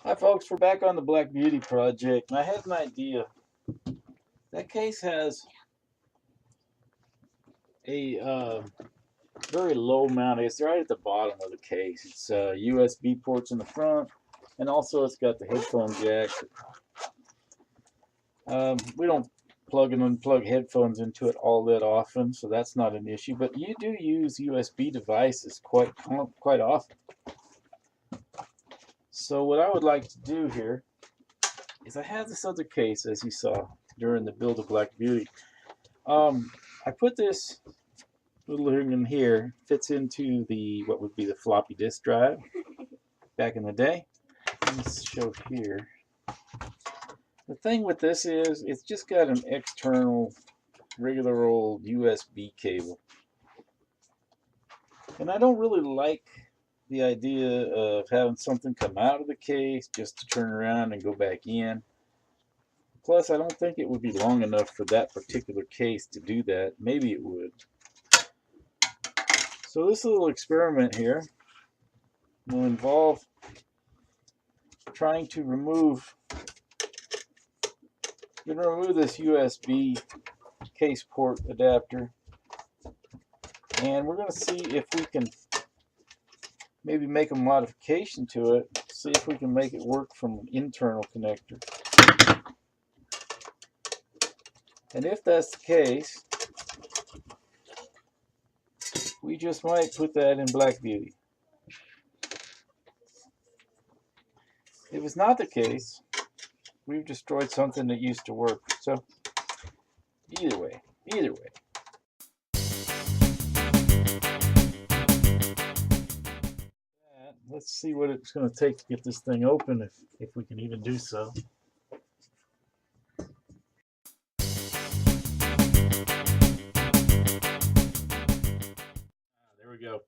Hi folks, we're back on the Black Beauty project, and I had an idea. That case has a very low mount. It's right at the bottom of the case. It's USB ports in the front, and also it's got the headphone jack. We don't plug and unplug headphones into it all that often, so that's not an issue. But you do use USB devices quite often. So what I would like to do here is I have this other case, as you saw during the build of Black Beauty. I put this little thing in here, fits into the what would be the floppy disk drive back in the day. Let's show here. The thing with this is it's just got an external regular old USB cable. And I don't really like the idea of having something come out of the case just to turn around and go back in. Plus, I don't think it would be long enough for that particular case to do that. Maybe it would. So this little experiment here will involve trying to remove this USB case port adapter, and we're going to see if we can maybe make a modification to it, see if we can make it work from an internal connector. And if that's the case, we just might put that in Black Beauty. If it's not the case, we've destroyed something that used to work. So either way. Let's see what it's going to take to get this thing open, if we can even do so. There we go.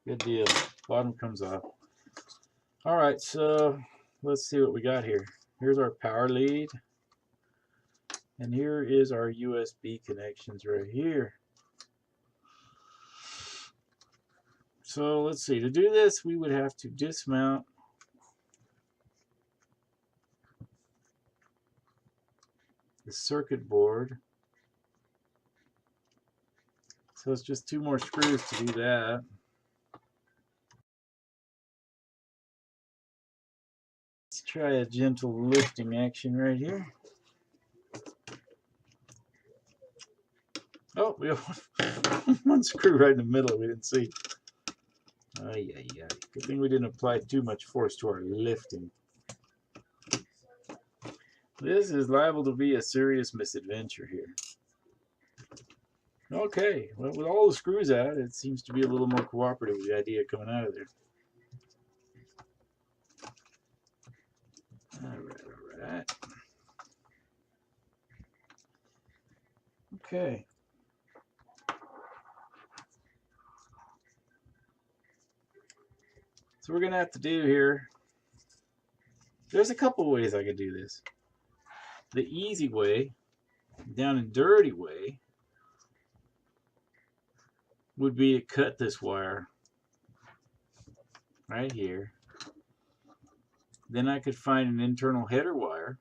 Good deal. Bottom comes off. All right, so let's see what we got here. Here's our power lead, and here is our USB connections right here. So let's see. To do this, we would have to dismount the circuit board. So it's just 2 more screws to do that. Let's try a gentle lifting action right here. Oh, we have one screw right in the middle we didn't see. Yeah. Good thing we didn't apply too much force to our lifting. This is liable to be a serious misadventure here. Okay, well, with all the screws out, it seems to be a little more cooperative with the idea coming out of there. All right. Okay. So we're going to have to do here, there's a couple ways I could do this. The easy way, down and dirty way, would be to cut this wire right here. Then I could find an internal header wire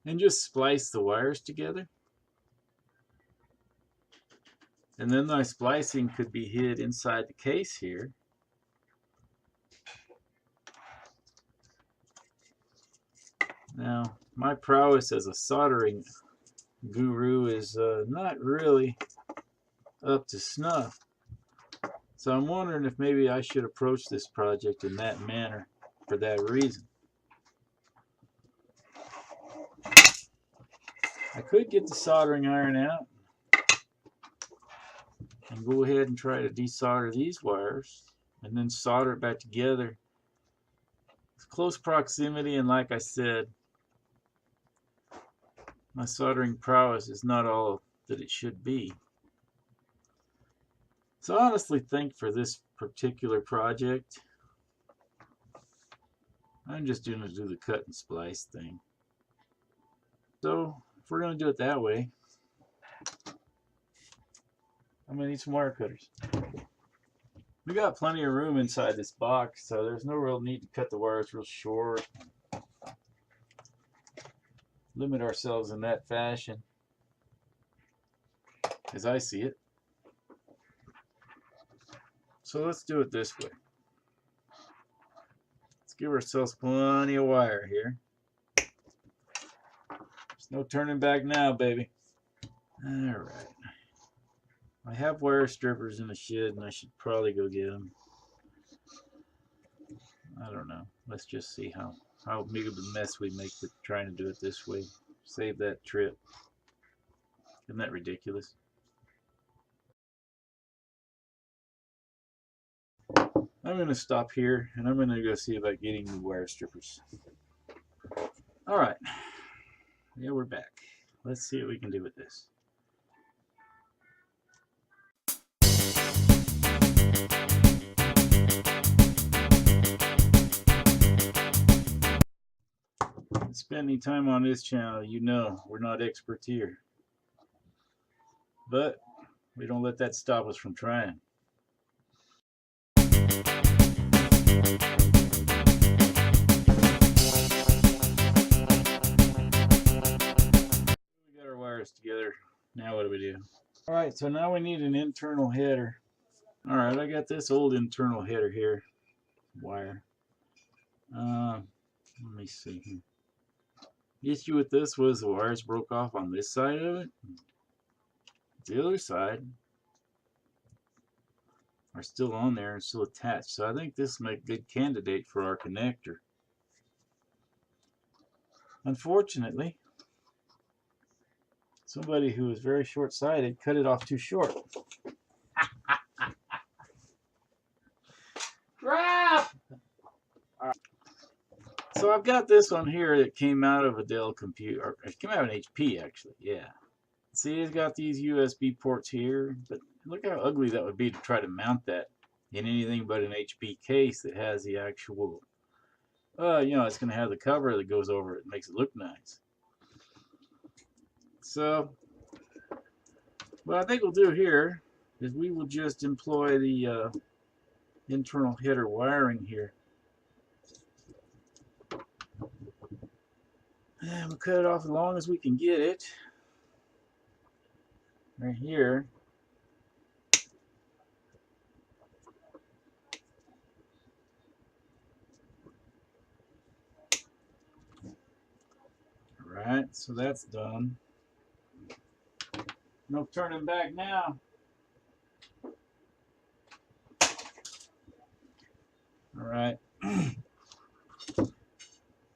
and just splice the wires together. And then my splicing could be hid inside the case here. Now, my prowess as a soldering guru is not really up to snuff. So I'm wondering if maybe I should approach this project in that manner for that reason. I could get the soldering iron out and go ahead and try to desolder these wires and then solder it back together. It's close proximity, and like I said, my soldering prowess is not all that it should be. So I honestly think for this particular project, I'm just going to do the cut and splice thing. So if we're going to do it that way, I'm going to need some wire cutters. We got plenty of room inside this box, so there's no real need to cut the wires real short. Limit ourselves in that fashion, as I see it. So let's do it this way. Let's give ourselves plenty of wire here. There's no turning back now, baby. Alright. I have wire strippers in the shed, and I should probably go get them. I don't know. Let's just see how big of a mess we make with trying to do it this way. Save that trip. Isn't that ridiculous? I'm going to stop here, and I'm going to go see about getting the wire strippers. Alright. Yeah, we're back. Let's see what we can do with this. If you spend any time on this channel, you know we're not experts here. But we don't let that stop us from trying. We got our wires together. Now what do we do? Alright, so now we need an internal header. Alright, I got this old internal header here. Wire. Let me see here. The issue with this was the wires broke off on this side of it. The other side are still on there and still attached. So I think this makes a good candidate for our connector. Unfortunately, somebody who was very short-sighted cut it off too short. Crap! So I've got this one here that came out of a Dell computer. Or it came out of an HP, actually. Yeah. See, it's got these USB ports here, but look how ugly that would be to try to mount that in anything but an HP case that has the actual, you know, it's going to have the cover that goes over it and makes it look nice. So, what I think we'll do here is we will just employ the internal header wiring here. And we'll cut it off as long as we can get it. Right here. Alright, so that's done. No turning back now. Alright.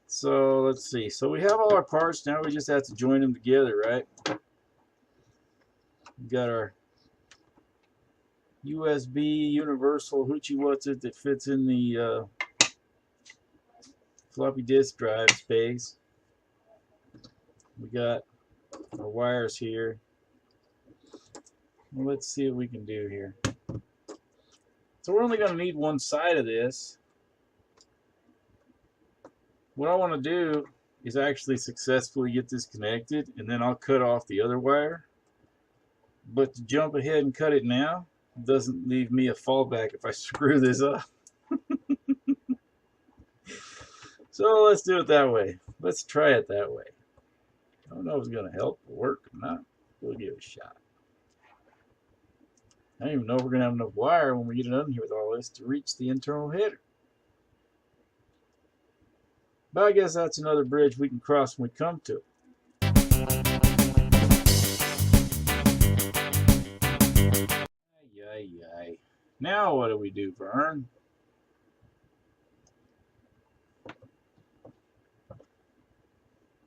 So let's see. So we have all our parts. Now we just have to join them together, right? We got our USB universal hoochie what's it that fits in the floppy disk drive space. We got our wires here. Well, let's see what we can do here. So we're only going to need one side of this. What I want to do is actually successfully get this connected, and then I'll cut off the other wire. But to jump ahead and cut it now doesn't leave me a fallback if I screw this up. So let's do it that way. Let's try it that way. I don't know if it's going to help or work or not. We'll give it a shot. I don't even know if we're going to have enough wire when we get it done here with all this to reach the internal header. But I guess that's another bridge we can cross when we come to it. Ay. Now what do we do, Vern?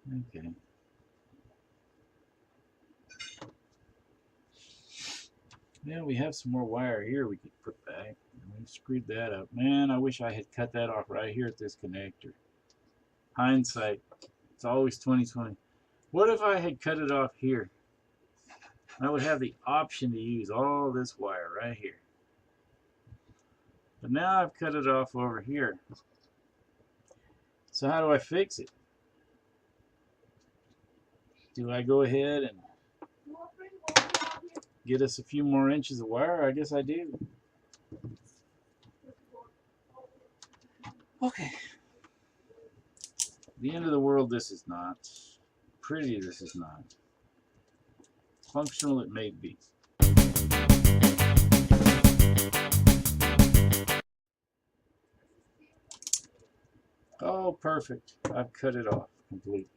Okay. Now we have some more wire here we could put back. We screwed that up. Man, I wish I had cut that off right here at this connector. Hindsight. It's always 20/20. What if I had cut it off here? I would have the option to use all this wire right here. But now I've cut it off over here. So how do I fix it? Do I go ahead and get us a few more inches of wire? I guess I do. Okay. The end of the world this is not. Pretty this is not. Functional it may be. Oh, perfect. I've cut it off completely.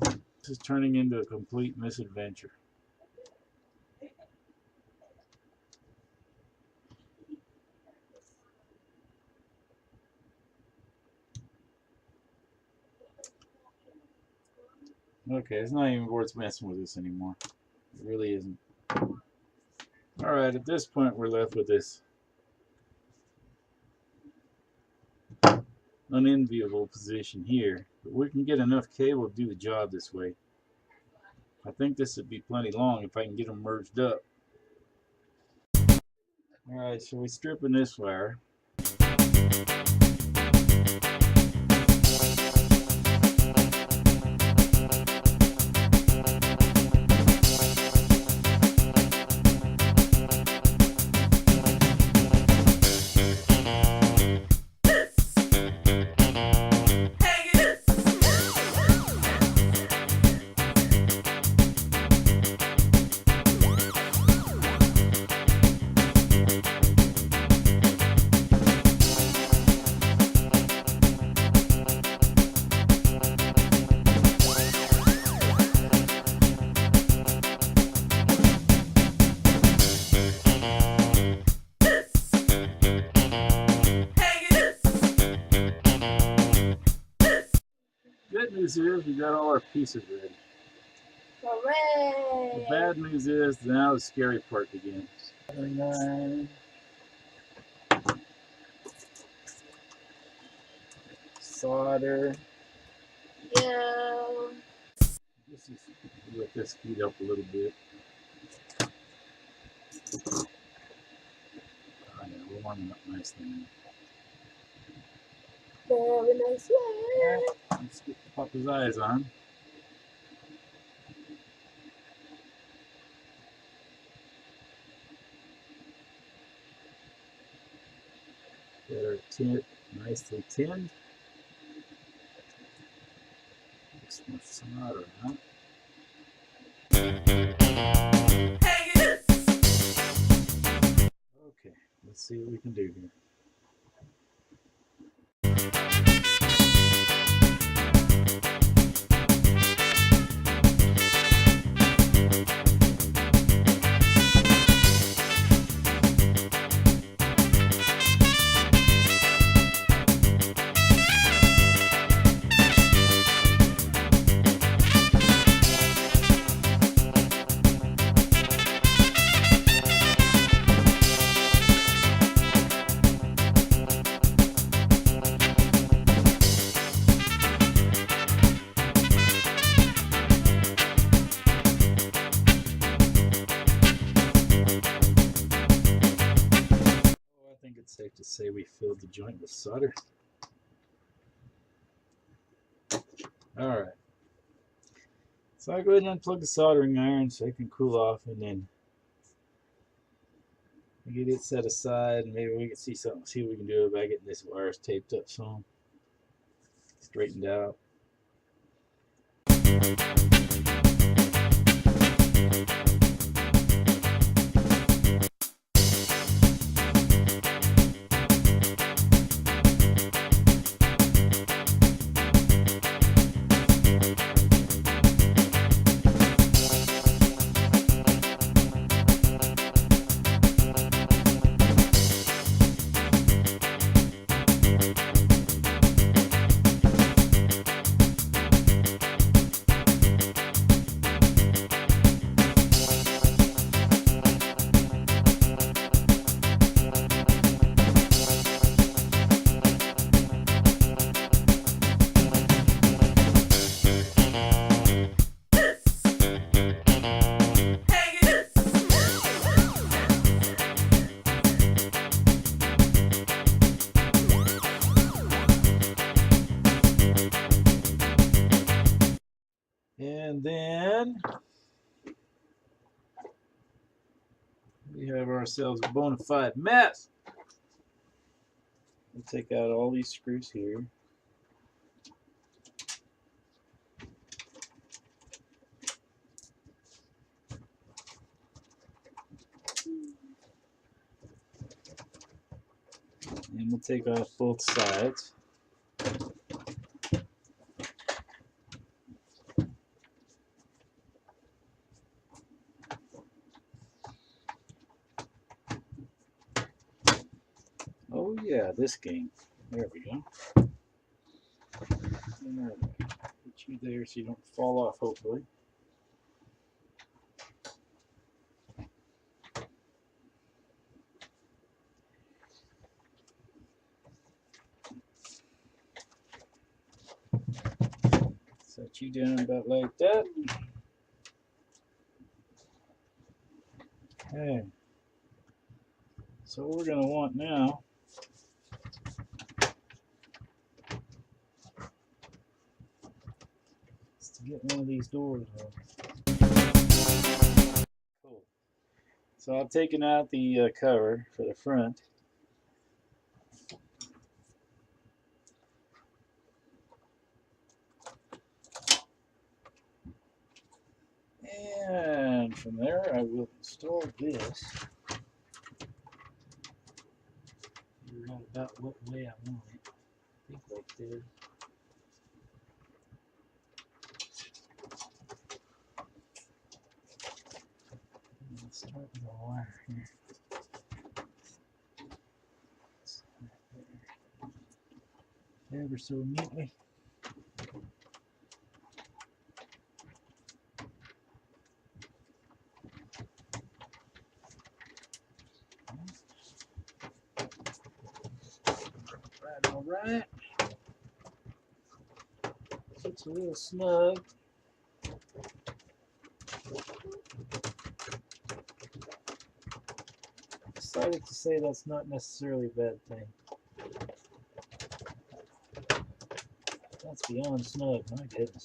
This is turning into a complete misadventure. Okay, it's not even worth messing with this anymore. It really isn't. Alright, at this point we're left with this unenviable position here. But we can get enough cable to do the job this way. I think this would be plenty long if I can get them merged up. Alright, so we're stripping this wire. Good news is we got all our pieces ready. Hooray! The bad news is now the scary part begins. Solder. Yeah. This is, let this heat up a little bit. Oh yeah, we're warming up nicely now. Very nice way. Let's get Papa's eyes on. Get our tin nicely tinned. Put some solder on. Okay, let's see what we can do here. It's safe to say we filled the joint with solder. Alright. So I'll go ahead and unplug the soldering iron so it can cool off, and then get it set aside, and maybe we can see what we can do about getting this wires taped up some, straightened out. And then we have ourselves a bona fide mess. We'll take out all these screws here. And we'll take off both sides. Oh yeah, this game. There we go. Alright, put you there so you don't fall off, hopefully. Set you down about like that. Okay. So what we're going to want now is to get one of these doors open. Cool. So I've taken out the cover for the front. And from there I will install this. Figure out about what way I want it. I think like this. Let's start with the wire here. Ever so neatly. All right. It's a little snug. Decided to say that's not necessarily a bad thing. That's beyond snug, my goodness.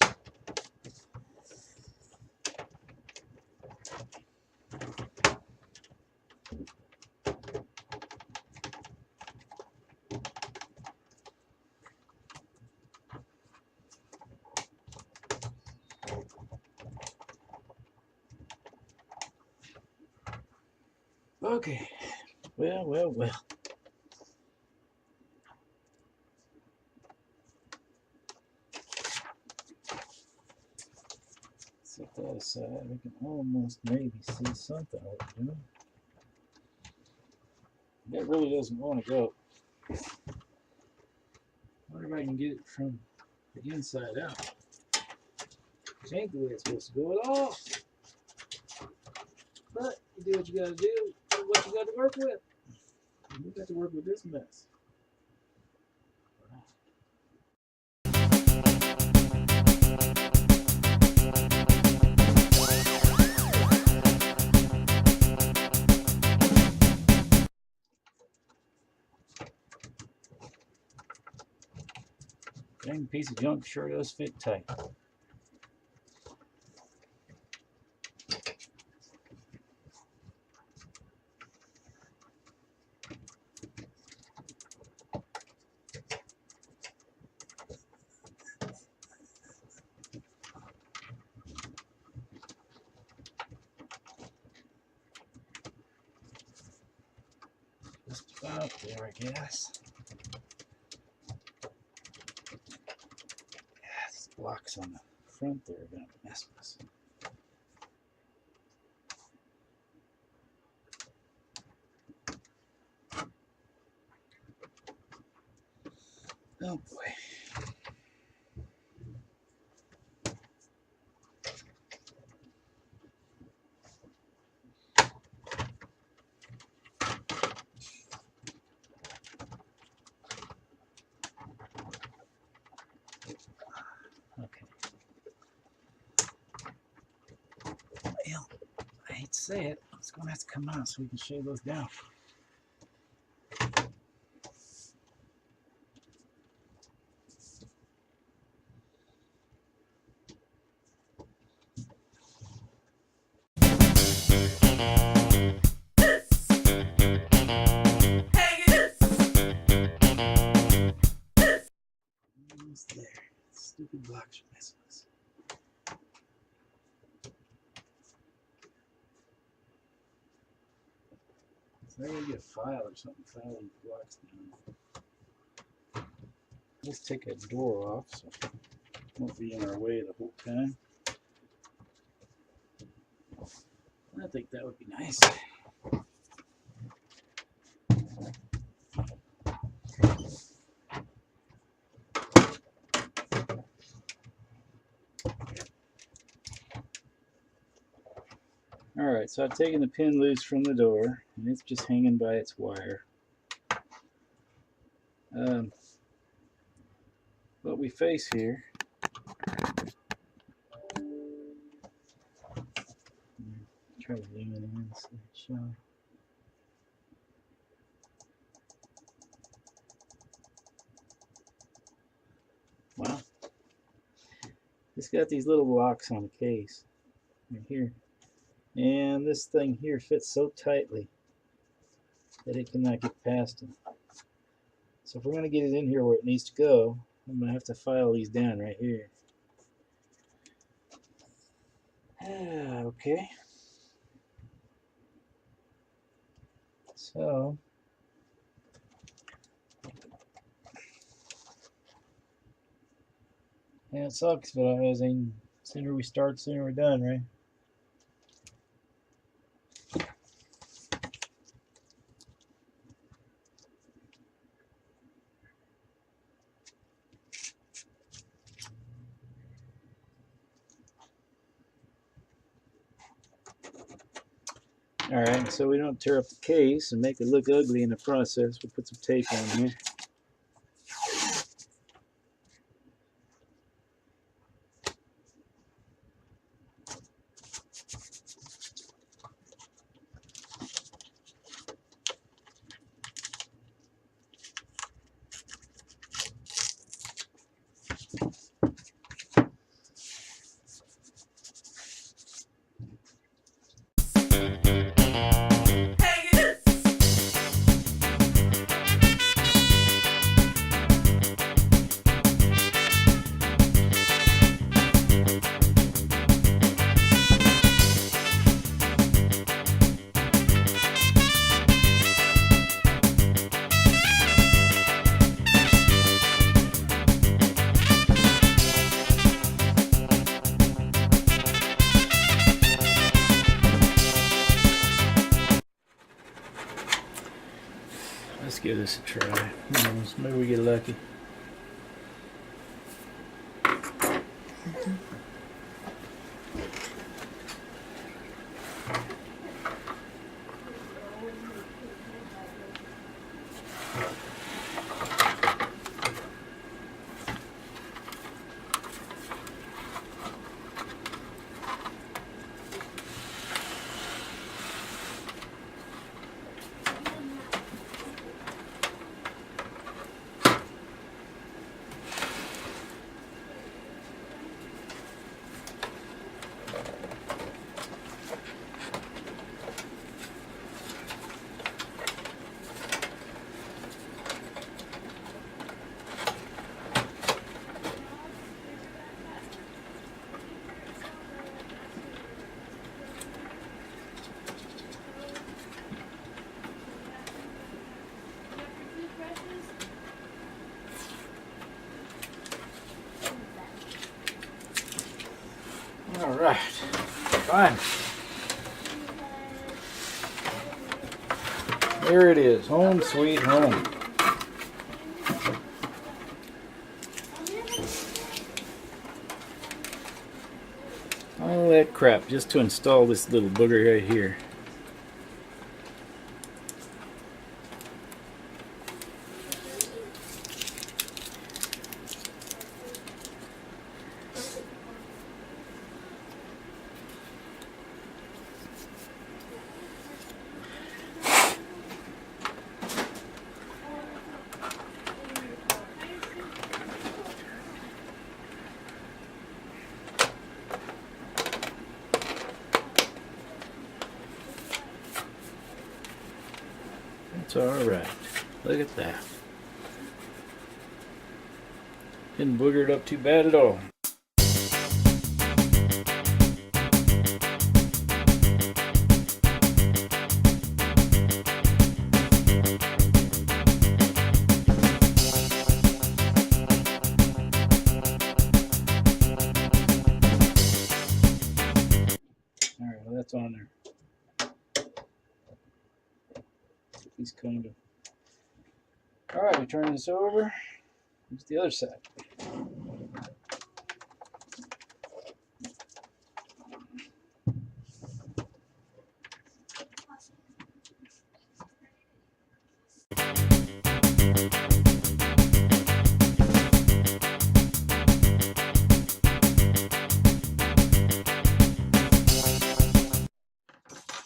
Okay, well. Set that aside. We can almost maybe see something what we're doing. That really doesn't want to go. I wonder if I can get it from the inside out. Which ain't the way it's supposed to go at all. But you do what you gotta do, what you got to work with. We got to work with this mess. Dang piece of junk sure does fit tight. Just about there, I guess. Blocks on the front there are going to mess with us. Oh boy. Okay. Well, I hate to say it, it's going to have to come out so we can shave those down. There. Stupid blocks are messing us. So I gotta get a file or something, file these blocks down. Let's take a door off so it won't be in our way the whole time. I think that would be nice. Alright, so I've taken the pin loose from the door and it's just hanging by its wire. What we face here try to zoom it in so it's showing. Wow. It's got these little locks on the case right here. And this thing here fits so tightly that it cannot get past it. So if we're going to get it in here where it needs to go, I'm going to have to file these down right here. Okay. So yeah, it sucks, but I was saying, sooner we start, sooner we're done, right? Alright, so we don't tear up the case and make it look ugly in the process, we'll put some tape on here. Let's give this a try. Who knows? Maybe we get lucky. Alright, fine. There it is, home sweet home. All that crap just to install this little booger right here. That's all right. Look at that. Didn't booger it up too bad at all. Alright, well that's on there. He's kind of. Alright, we turn this over. Here's the other side.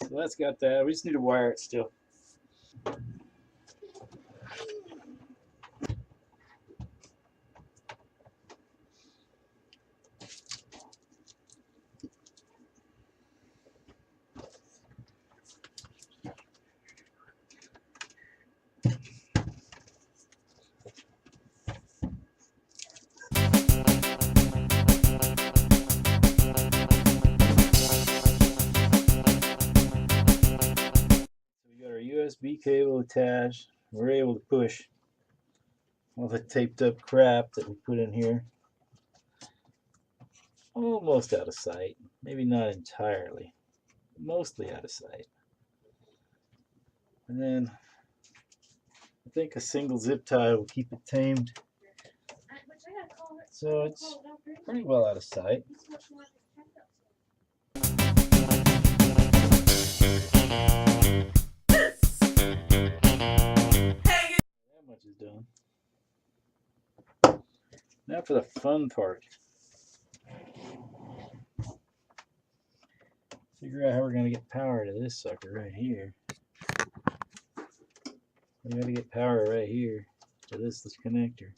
So that's got that. We just need to wire it still. USB cable attached. We're able to push all the taped up crap that we put in here almost out of sight. Maybe not entirely, mostly out of sight. And then I think a single zip tie will keep it tamed. So it's pretty well out of sight. That much is done. Now for the fun part. Figure out how we're going to get power to this sucker right here. We got to get power right here to this connector.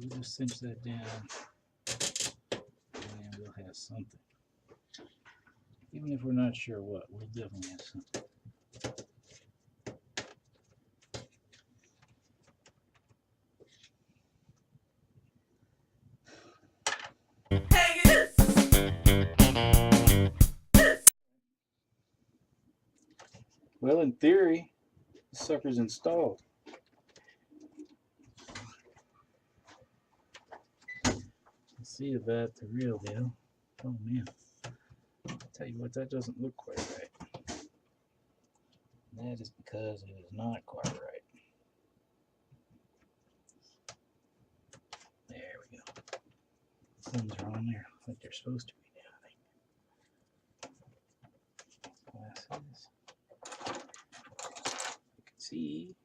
We'll just cinch that down and we'll have something. Even if we're not sure what, we'll definitely have something. Well, in theory, the sucker's installed. Let's see about the real deal. Oh man, I'll tell you what, that doesn't look quite right. That is because it is not quite right. There we go. Things are on there like they're supposed to be now, I think. Glasses. You can see.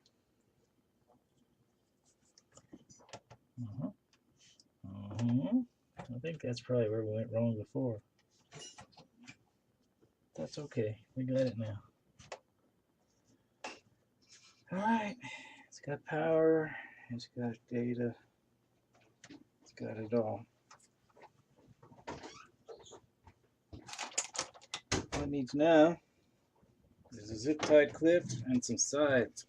I think that's probably where we went wrong before. That's okay. We got it now. Alright. It's got power. It's got data. It's got it all. All it needs now is a zip tied clip and some sides.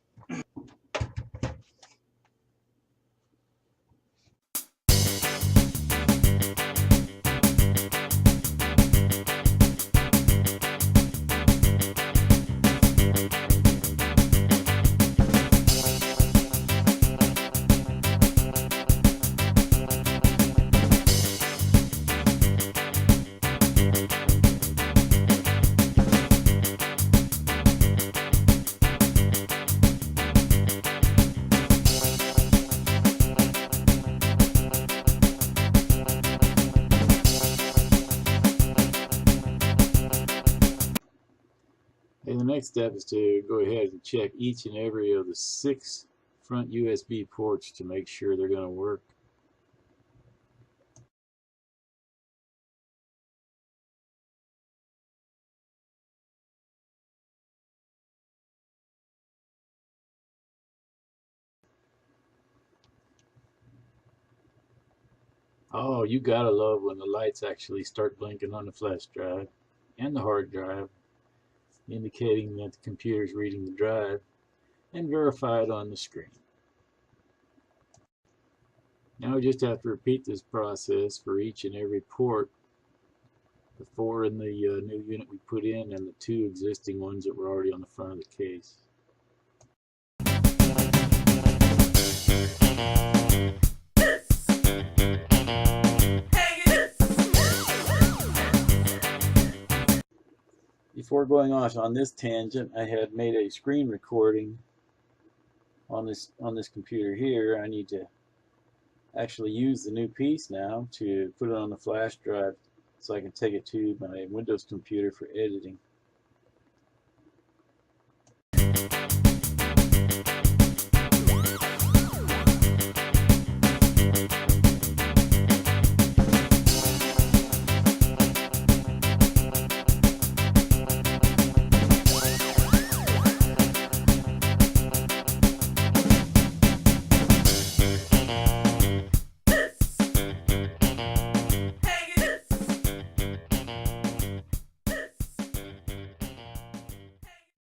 And the next step is to go ahead and check each and every of the 6 front USB ports to make sure they're going to work. Oh, you gotta love when the lights actually start blinking on the flash drive and the hard drive, indicating that the computer is reading the drive and verified on the screen. Now we just have to repeat this process for each and every port, the 4 in the new unit we put in and the 2 existing ones that were already on the front of the case. Before going off on this tangent, I had made a screen recording on this computer here. I need to actually use the new piece now to put it on the flash drive so I can take it to my Windows computer for editing.